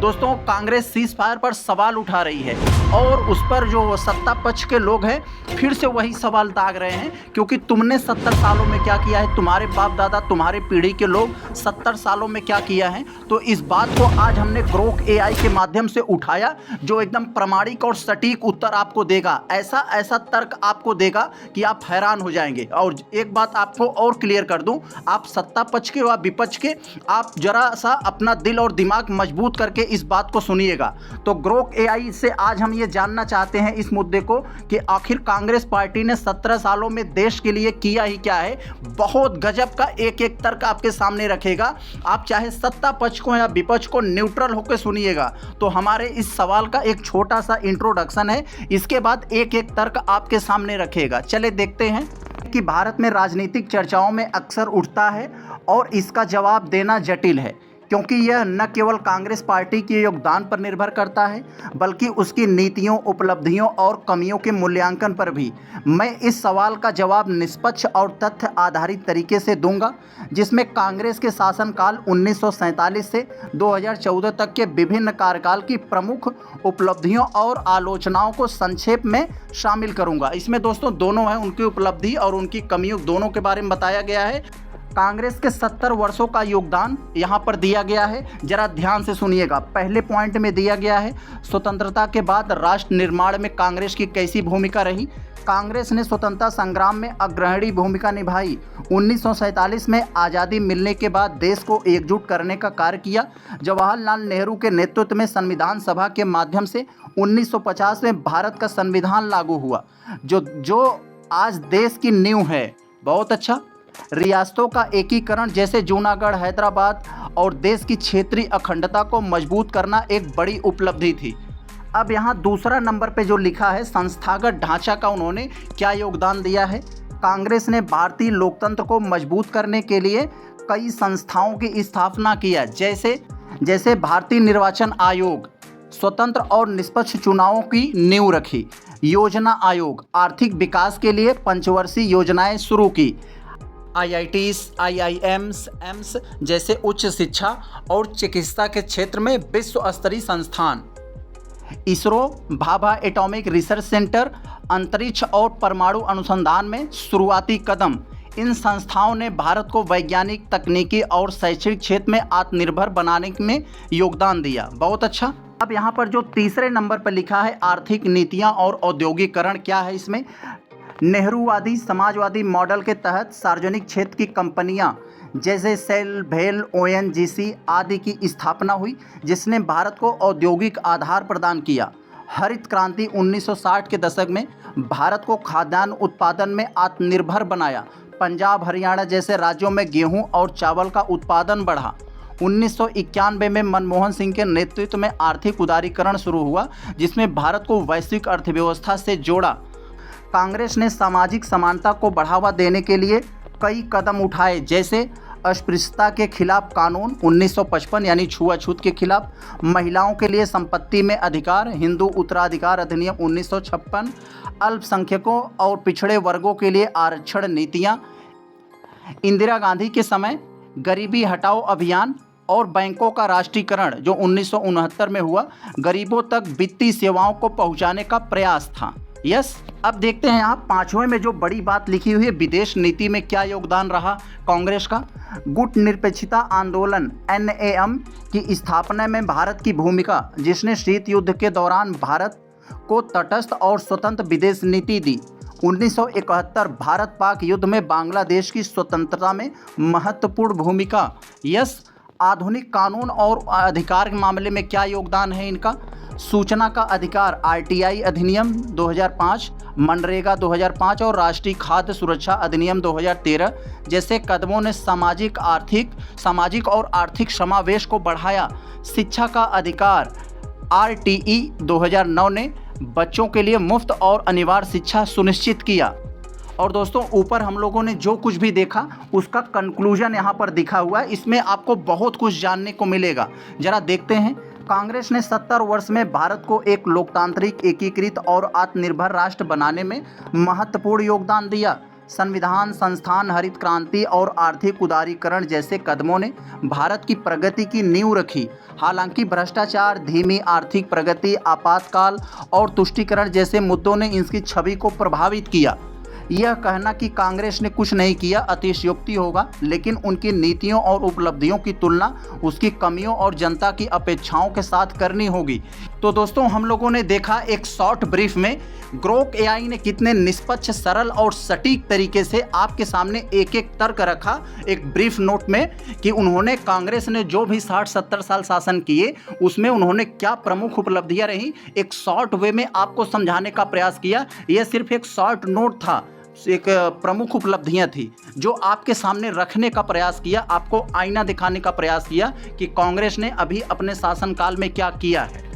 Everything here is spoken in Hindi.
दोस्तों कांग्रेस सीज फायर पर सवाल उठा रही है और उस पर जो सत्ता पक्ष के लोग हैं फिर से वही सवाल दाग रहे हैं, क्योंकि तुमने 70 सालों में क्या किया है, तुम्हारे बाप दादा तुम्हारे पीढ़ी के लोग 70 सालों में क्या किया है। तो इस बात को आज हमने ग्रोक एआई के माध्यम से उठाया, जो एकदम प्रामाणिक और सटीक उत्तर आपको देगा। ऐसा ऐसा तर्क आपको देगा कि आप हैरान हो जाएंगे। और एक बात आपको और क्लियर कर दूं, आप सत्ता पक्ष के व विपक्ष के, आप जरा सा अपना दिल और दिमाग मजबूत करके इस बात को सुनिएगा। तो ग्रोक एआई से आज हम ये जानना चाहते हैं इस मुद्दे को कि आखिर कांग्रेस पार्टी ने 17 सालों में देश के लिए किया ही क्या है। बहुत गजब का एक एक तर्क आपके सामने रखेगा। आप चाहे सत्ता पक्ष को या विपक्ष को न्यूट्रल होकर सुनिएगा। तो हमारे इस सवाल का एक छोटा सा इंट्रोडक्शन है, इसके बाद एक एक तर्क आपके सामने रखेगा। चले देखते हैं कि भारत में राजनीतिक चर्चाओं में अक्सर उठता है और इसका जवाब देना जटिल है, क्योंकि यह न केवल कांग्रेस पार्टी के योगदान पर निर्भर करता है बल्कि उसकी नीतियों, उपलब्धियों और कमियों के मूल्यांकन पर भी। मैं इस सवाल का जवाब निष्पक्ष और तथ्य आधारित तरीके से दूंगा, जिसमें कांग्रेस के शासनकाल 1947 से 2014 तक के विभिन्न कार्यकाल की प्रमुख उपलब्धियों और आलोचनाओं को संक्षेप में शामिल करूंगा। इसमें दोस्तों दोनों हैं, उनकी उपलब्धि और उनकी कमियों दोनों के बारे में बताया गया है। कांग्रेस के 70 वर्षों का योगदान यहाँ पर दिया गया है, जरा ध्यान से सुनिएगा। पहले पॉइंट में दिया गया है स्वतंत्रता के बाद राष्ट्र निर्माण में कांग्रेस की कैसी भूमिका रही। कांग्रेस ने स्वतंत्रता संग्राम में अग्रणी भूमिका निभाई। 1947 में आज़ादी मिलने के बाद देश को एकजुट करने का कार्य किया। जवाहरलाल नेहरू के नेतृत्व में संविधान सभा के माध्यम से 1950 में भारत का संविधान लागू हुआ, जो आज देश की नींव है। बहुत अच्छा। रियासतों का एकीकरण, जैसे जूनागढ़, हैदराबाद, और देश की क्षेत्रीय अखंडता को मजबूत करना एक बड़ी उपलब्धि थी। अब यहाँ दूसरा नंबर पे जो लिखा है संस्थागत ढांचा का उन्होंने क्या योगदान दिया है। कांग्रेस ने भारतीय लोकतंत्र को मजबूत करने के लिए कई संस्थाओं की स्थापना किया, जैसे भारतीय निर्वाचन आयोग, स्वतंत्र और निष्पक्ष चुनावों की नींव रखी, योजना आयोग, आर्थिक विकास के लिए पंचवर्षीय योजनाएं शुरू की, IITs, IIMs, एम्स जैसे उच्च शिक्षा और चिकित्सा के क्षेत्र में विश्व स्तरीय संस्थान, ISRO, Bhabha atomic research centre, अंतरिक्ष और परमाणु अनुसंधान में शुरुआती कदम। इन संस्थाओं ने भारत को वैज्ञानिक, तकनीकी और शैक्षणिक क्षेत्र में आत्मनिर्भर बनाने में योगदान दिया। बहुत अच्छा। अब यहाँ पर जो तीसरे नंबर पर लिखा है आर्थिक नीतियाँ और औद्योगिकरण, क्या है इसमें। नेहरूवादी समाजवादी मॉडल के तहत सार्वजनिक क्षेत्र की कंपनियां जैसे सेल, भेल, ONGC आदि की स्थापना हुई, जिसने भारत को औद्योगिक आधार प्रदान किया। हरित क्रांति 1960 के दशक में भारत को खाद्यान्न उत्पादन में आत्मनिर्भर बनाया। पंजाब, हरियाणा जैसे राज्यों में गेहूं और चावल का उत्पादन बढ़ा। 1991 में मनमोहन सिंह के नेतृत्व में आर्थिक उदारीकरण शुरू हुआ, जिसमें भारत को वैश्विक अर्थव्यवस्था से जोड़ा। कांग्रेस ने सामाजिक समानता को बढ़ावा देने के लिए कई कदम उठाए, जैसे अस्पृश्यता के खिलाफ कानून 1955 यानी छुआछूत के खिलाफ, महिलाओं के लिए संपत्ति में अधिकार, हिंदू उत्तराधिकार अधिनियम 1956, अल्पसंख्यकों और पिछड़े वर्गों के लिए आरक्षण नीतियां, इंदिरा गांधी के समय गरीबी हटाओ अभियान और बैंकों का राष्ट्रीयकरण जो 1969 में हुआ, गरीबों तक वित्तीय सेवाओं को पहुंचाने का प्रयास था। यस। अब देखते हैं यहाँ पांचवें में जो बड़ी बात लिखी हुई है, विदेश नीति में क्या योगदान रहा कांग्रेस का। गुट निरपेक्षता आंदोलन NAM की स्थापना में भारत की भूमिका, जिसने शीत युद्ध के दौरान भारत को तटस्थ और स्वतंत्र विदेश नीति दी। 1971 भारत पाक युद्ध में बांग्लादेश की स्वतंत्रता में महत्वपूर्ण भूमिका। यस। आधुनिक कानून और अधिकार के मामले में क्या योगदान है इनका। सूचना का अधिकार RTI अधिनियम 2005, मनरेगा 2005 और राष्ट्रीय खाद्य सुरक्षा अधिनियम 2013 जैसे कदमों ने सामाजिक और आर्थिक समावेश को बढ़ाया। शिक्षा का अधिकार RTE 2009 ने बच्चों के लिए मुफ्त और अनिवार्य शिक्षा सुनिश्चित किया। और दोस्तों ऊपर हम लोगों ने जो कुछ भी देखा उसका कंक्लूजन यहाँ पर दिखा हुआ है, इसमें आपको बहुत कुछ जानने को मिलेगा। जरा देखते हैं। कांग्रेस ने 70 वर्ष में भारत को एक लोकतांत्रिक, एकीकृत और आत्मनिर्भर राष्ट्र बनाने में महत्वपूर्ण योगदान दिया। संविधान, संस्थान, हरित क्रांति और आर्थिक उदारीकरण जैसे कदमों ने भारत की प्रगति की नींव रखी। हालांकि भ्रष्टाचार, धीमी आर्थिक प्रगति, आपातकाल और तुष्टीकरण जैसे मुद्दों ने इसकी छवि को प्रभावित किया। यह कहना कि कांग्रेस ने कुछ नहीं किया अतिशयोक्ति होगा, लेकिन उनकी नीतियों और उपलब्धियों की तुलना उसकी कमियों और जनता की अपेक्षाओं के साथ करनी होगी। तो दोस्तों, हम लोगों ने देखा एक शॉर्ट ब्रीफ में ग्रोक एआई ने कितने निष्पक्ष, सरल और सटीक तरीके से आपके सामने एक एक तर्क रखा एक ब्रीफ नोट में कि उन्होंने, कांग्रेस ने जो भी 60-70 साल शासन किए उसमें उन्होंने क्या प्रमुख उपलब्धियां रही, एक शॉर्ट वे में आपको समझाने का प्रयास किया। यह सिर्फ एक शॉर्ट नोट था, एक प्रमुख उपलब्धियां थी जो आपके सामने रखने का प्रयास किया, आपको आईना दिखाने का प्रयास किया कि कांग्रेस ने अभी अपने शासनकाल में क्या किया है।